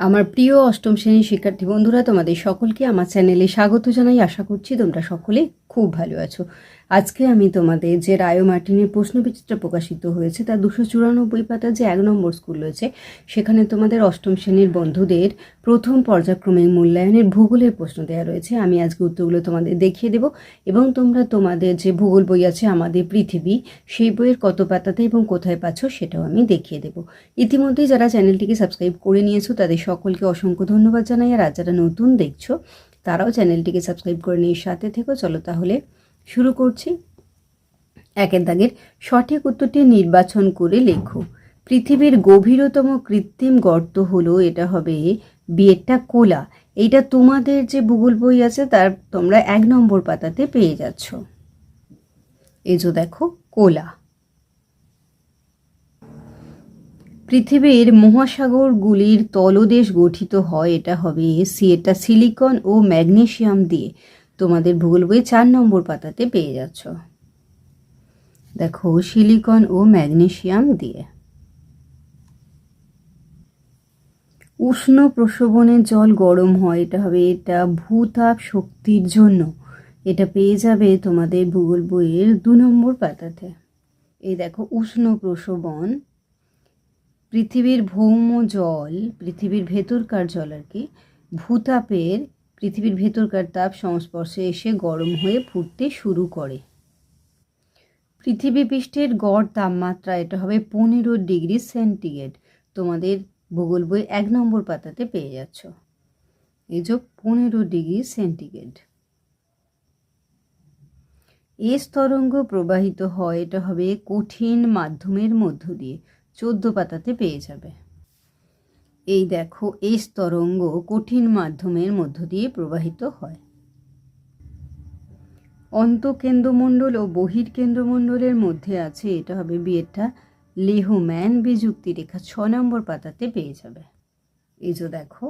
আমার প্রিয় অষ্টম শ্রেণীর শিক্ষার্থী বন্ধুরা, তোমাদের সকলকে আমার চ্যানেলে স্বাগত জানাই। আশা করছি তোমরা সকলে খুব ভালো আছো। আজকে আমি তোমাদের যে রায় মার্টিনের প্রশ্নবিচিত্র প্রকাশিত হয়েছে তার 294 পাতা যে 1 নম্বর স্কুল রয়েছে, সেখানে তোমাদের অষ্টম শ্রেণীর বন্ধুদের প্রথম পর্যায়ক্রমিক মূল্যায়নের ভূগোলের প্রশ্ন দেওয়া রয়েছে। আমি আজকে উত্তরগুলো তোমাদের দেখিয়ে দেব এবং তোমরা তোমাদের যে ভূগোল বই আছে আমাদের পৃথিবী, সেই বইয়ের কত পাতাতে এবং কোথায় পাচ্ছ সেটাও আমি দেখিয়ে দেব। ইতিমধ্যেই যারা চ্যানেলটিকে সাবস্ক্রাইব করে নিয়েছো তাদের সকলকে অসংখ্য ধন্যবাদ জানাই। আর যারা নতুন দেখছো তারাও চ্যানেলটিকে সাবস্ক্রাইব করে নিয়ে সাথে থেকো। চলো তাহলে শুরু করছি। 1 দাগের সঠিক উত্তরটি নির্বাচন করে লেখো। পৃথিবীর গভীরতম কৃত্রিম গর্ত হলো, এটা হবে বিয়েরটা কোলা। এইটা তোমাদের যে ভূগোল বই আছে তার তোমরা 1 নম্বর পাতাতে পেয়ে যাচ্ছ। এই যে দেখো কোলা। পৃথিবীর মহাসাগরগুলির তলদেশ গঠিত হয়, এটা হবে এটা সিলিকন ও ম্যাগনেসিয়াম দিয়ে। তোমাদের ভূগোল বইয়ে 4 নম্বর পাতাতে পেয়ে যাচ্ছ। দেখো সিলিকন ও ম্যাগনেসিয়াম দিয়ে। উষ্ণ প্রস্রবণের জল গরম হয়, এটা হবে এটা ভূতাপ শক্তির জন্য। এটা পেয়ে যাবে তোমাদের ভূগোল বইয়ের 2 নম্বর পাতাতে। এই দেখো উষ্ণ প্রস্রবণ, পৃথিবীর ভৌম জল, পৃথিবীর ভেতরকার জল আর কি, ভূতাপের পৃথিবীর ভেতরকার তাপ সংস্পর্শে এসে গরম হয়ে ফুটতে শুরু করে। পৃথিবী পৃষ্ঠের গড় তাপমাত্রা, এটা হবে 15 ডিগ্রি সেন্টিগ্রেড। তোমাদের ভূগোল বই 1 নম্বর পাতাতে পেয়ে যাচ্ছ। এই যে 15 ডিগ্রি সেন্টিগ্রেড। এস তরঙ্গ প্রবাহিত হয়, এটা হবে কঠিন মাধ্যমের মধ্য দিয়ে। 14 পাতাতে পেয়ে যাবে। এই দেখো এস তরঙ্গ কঠিন মাধ্যমের মধ্য দিয়ে প্রবাহিত হয়। অন্তঃকেন্দ্রমণ্ডল ও বহির্কেন্দ্রমণ্ডলের মধ্যে আছে, এটা হবে বিয়েটা লেহম্যান বিযুক্তি রেখা। 6 নম্বর পাতাতে পেয়ে যাবে। এই যে দেখো।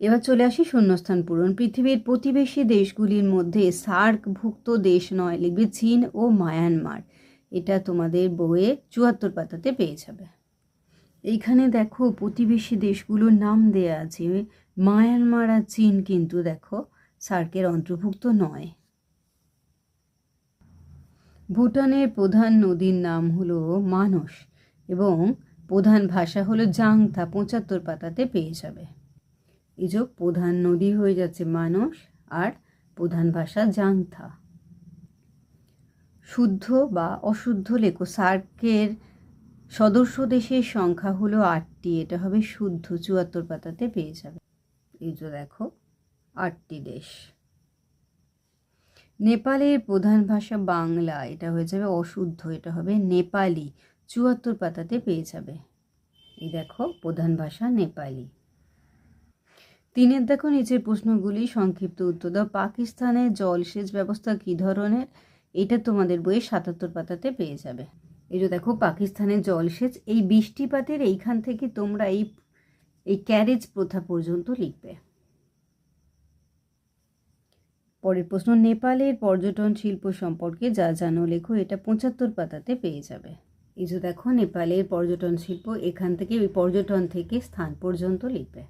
এবার চলে আসি শূন্যস্থান পূরণ। পৃথিবীর প্রতিবেশী দেশগুলির মধ্যে সার্কভুক্ত দেশ নয়, লিখবে চীন ও মায়ানমার। এটা তোমাদের বইয়ে 74 পাতাতে পেয়ে যাবে। এইখানে দেখো প্রতিবেশী দেশগুলোর নাম দেয়া আছে, মায়ানমার আর চীন কিন্তু দেখো সার্কের অন্তর্ভুক্ত নয়। ভুটানের প্রধান নদীর নাম হলো মানস এবং প্রধান ভাষা হলো জাংথা। 75 পাতাতে পেয়ে যাবে। এই যে প্রধান নদী হয়ে যাচ্ছে মানস আর প্রধান ভাষা জাংথা। শুদ্ধ বা অশুদ্ধ লেখো। সার্কের সদস্য দেশের সংখ্যা হলো 8টি, এটা হবে শুদ্ধ। 74 পাতাতে পেয়ে যাবে। এই যে দেখো 8টি দেশ। নেপালের প্রধান ভাষা বাংলা, এটা হয়ে যাবে অশুদ্ধ, এটা হবে নেপালি। 74 পাতাতে পেয়ে যাবে। এই দেখো প্রধান ভাষা নেপালি। 3 দেখো নিচের প্রশ্নগুলি সংক্ষিপ্ত উত্তর দাও। পাকিস্তানের জলসেচ ব্যবস্থা কী ধরনের? এটা তোমাদের বইয়ে 77 পাতাতে পেয়ে যাবে। এই যে দেখো পাকিস্তানের জলসেচ, এই বৃষ্টিপাতের এইখান থেকে তোমরা এই ক্যারেজ প্রথা পর্যন্ত লিখবে। পরের প্রশ্ন, নেপালের পর্যটন শিল্প সম্পর্কে যা জানো লেখো। এটা 75 পাতাতে পেয়ে যাবে। এই যে দেখো নেপালের পর্যটন শিল্প, এখান থেকে ওই পর্যটন থেকে স্থান পর্যন্ত লিখবে।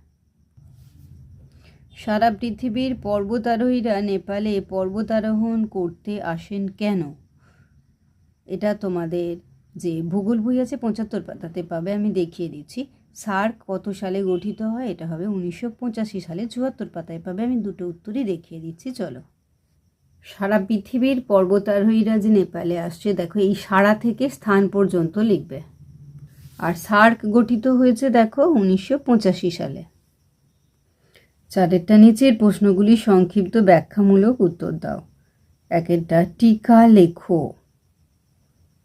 সারা পৃথিবীর পর্বতারোহীরা নেপালে পর্বতারোহণ করতে আসেন কেন? এটা তোমাদের যে ভূগোল বই আছে 75 পাতাতে পাবে। আমি দেখিয়ে দিচ্ছি। সার্ক কত সালে গঠিত হয়? এটা হবে 1985 সালে। 74 পাতায় পাবে। আমি দুটো উত্তরই দেখিয়ে দিচ্ছি। চলো, সারা পৃথিবীর পর্বতারোহীরা যে নেপালে আসছে, দেখো এই সারা থেকে স্থান পর্যন্ত লিখবে। আর সার্ক গঠিত হয়েছে দেখো 1985 সালে। 4 নিচের প্রশ্নগুলি সংক্ষিপ্ত ব্যাখ্যামূলক উত্তর দাও। 1 টিকা লেখো।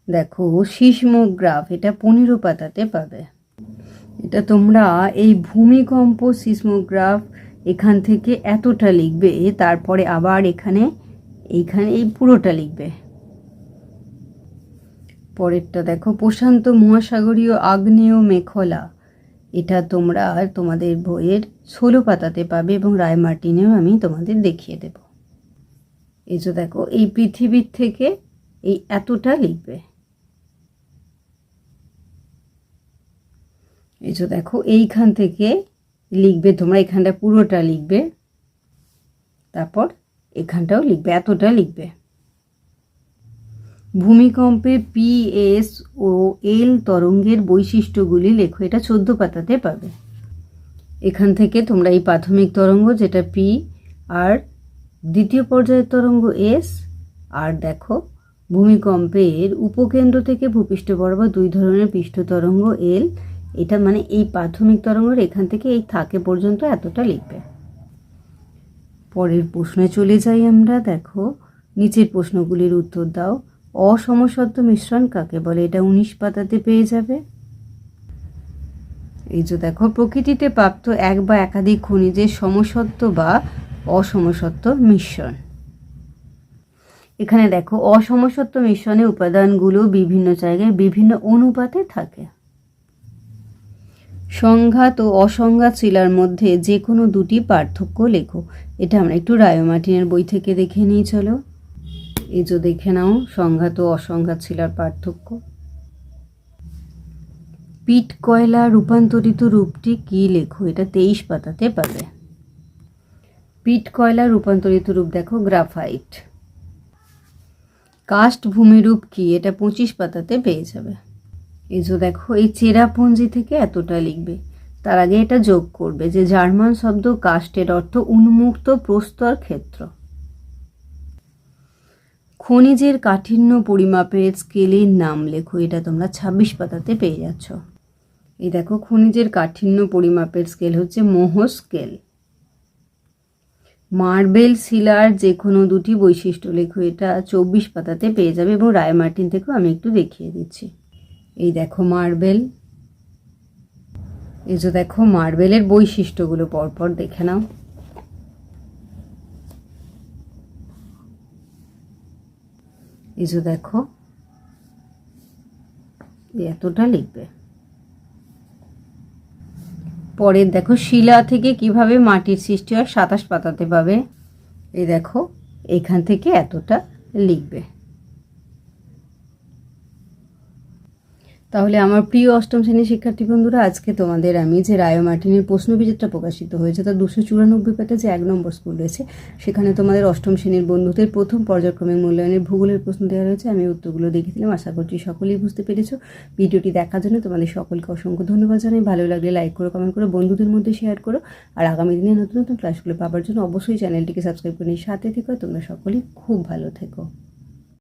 দেখো সিসমোগ্রাফ, এটা 15 পাতাতে পাবে। এটা তোমরা এই ভূমিকম্প সিসমোগ্রাফ এখান থেকে এতটা লিখবে, তারপরে আবার এইখানে এই পুরোটা লিখবে। পরেরটা দেখো প্রশান্ত মহাসাগরীয় আগ্নেয় মেখলা, এটা তোমরা তোমাদের বইয়ের 16 পাতাতে পাবে এবং রায় মার্টিনেও আমি তোমাদের দেখিয়ে দেব। এই যে দেখো এই পৃথিবীর থেকে এই এতটা লিখবে। এই যে দেখো এইখান থেকে লিখবে তোমরা, এখানটা পুরোটা লিখবে, তারপর এখানটাও লিখবে, এতটা লিখবে। ভূমিকম্পে পি, এস ও এল তরঙ্গের বৈশিষ্ট্যগুলি লেখো। এটা 14 পাতাতে পাবে। এখান থেকে তোমরা এই প্রাথমিক তরঙ্গ যেটা পি, আর দ্বিতীয় পর্যায়ের তরঙ্গ এস, আর দেখো ভূমিকম্পের উপকেন্দ্র থেকে ভূপৃষ্ঠ বরাবর 2 ধরনের পৃষ্ঠ তরঙ্গ এল, এটা মানে এই প্রাথমিক তরঙ্গের এখান থেকে এই থাকে পর্যন্ত এতটা লিখবে। পরের প্রশ্নে চলে যাই আমরা। দেখো নিচের প্রশ্নগুলির উত্তর দাও। অসমসত্ব মিশ্রণ কাকে বলে? এটা 19 পাতাতে পেয়ে যাবে। এই যে দেখো প্রকৃতিতে প্রাপ্ত এক বা একাধিক খনিজের সমসত্ব বা অসমসত্ব মিশ্রণ। এখানে দেখো অসমসত্ব মিশ্রণে উপাদানগুলো বিভিন্ন জায়গায় বিভিন্ন অনুপাতে থাকে। সংঘাত ও অসংঘাত শিলার মধ্যে যে কোনো দুটি পার্থক্য লেখো। এটা আমরা একটু রায় মার্টিনের বই থেকে দেখে নিই, চলো। এই যে দেখে নাও সংঘাত ও অসংঘাত শিলার পার্থক্য। পিট কয়লা রূপান্তরিত রূপটি কি লেখো? এটা 23 পাতাতে পাবে। পিট কয়লা রূপান্তরিত রূপ দেখো গ্রাফাইট। কাস্ট ভূমিরূপ কি? এটা 25 পাতাতে পেয়ে যাবে। এই যে দেখো এই চেরাপুঞ্জি থেকে এতটা লিখবে। তার আগে এটা যোগ করবে যে জার্মান শব্দ কাস্টের অর্থ উন্মুক্ত প্রস্তর ক্ষেত্র। খনিজের কাঠিন্য পরিমাপের স্কেলের নাম লেখো। এটা তোমরা 26 পাতাতে পেয়ে যাচ্ছ। এই দেখো খনিজের কাঠিন্য পরিমাপের স্কেল হচ্ছে মোহ স্কেল। মার্বেল শিলার যে কোনো দুটি বৈশিষ্ট্য লেখো। এটা 24 পাতাতে পেয়ে যাবে এবং রায় মার্টিন থেকেও আমি একটু দেখিয়ে দিচ্ছি। এই দেখো মার্বেল। এই যে দেখো মার্বেলের বৈশিষ্ট্যগুলো পরপর দেখে নাও। এই যে দেখো এতটা লিখবে। পরের দেখো শিলা থেকে কিভাবে মাটির সৃষ্টি হয়, 27 পাতাতে পাবে। এই দেখো এখান থেকে এতটা লিখবে। তাহলে আমার প্রিয় অষ্টম শ্রেণীর শিক্ষার্থী বন্ধুরা, আজকে তোমাদের আমি যে রায় মার্টিনের প্রশ্নবিচিত্রা প্রকাশিত হয়েছে তার 294 পেজে যে 1 নম্বর স্কুল রয়েছে, সেখানে তোমাদের অষ্টম শ্রেণীর বন্ধুদের প্রথম পর্যায়ক্রমিক মূল্যায়নের ভূগোলের প্রশ্ন দেওয়া রয়েছে। আমি উত্তরগুলো দেখেছিলাম, আশা করছি সকলেই বুঝতে পেরেছো। ভিডিওটি দেখার জন্য তোমাদের সকলকে অসংখ্য ধন্যবাদ জানাই। ভালো লাগলে লাইক করো, কমেন্ট করো, বন্ধুদের মধ্যে শেয়ার করো। আর আগামী দিনে নতুন নতুন ক্লাসগুলো পাওয়ার জন্য অবশ্যই চ্যানেলটিকে সাবস্ক্রাইব করে সাথে থেকো। তোমরা সকলেই খুব ভালো থেকো।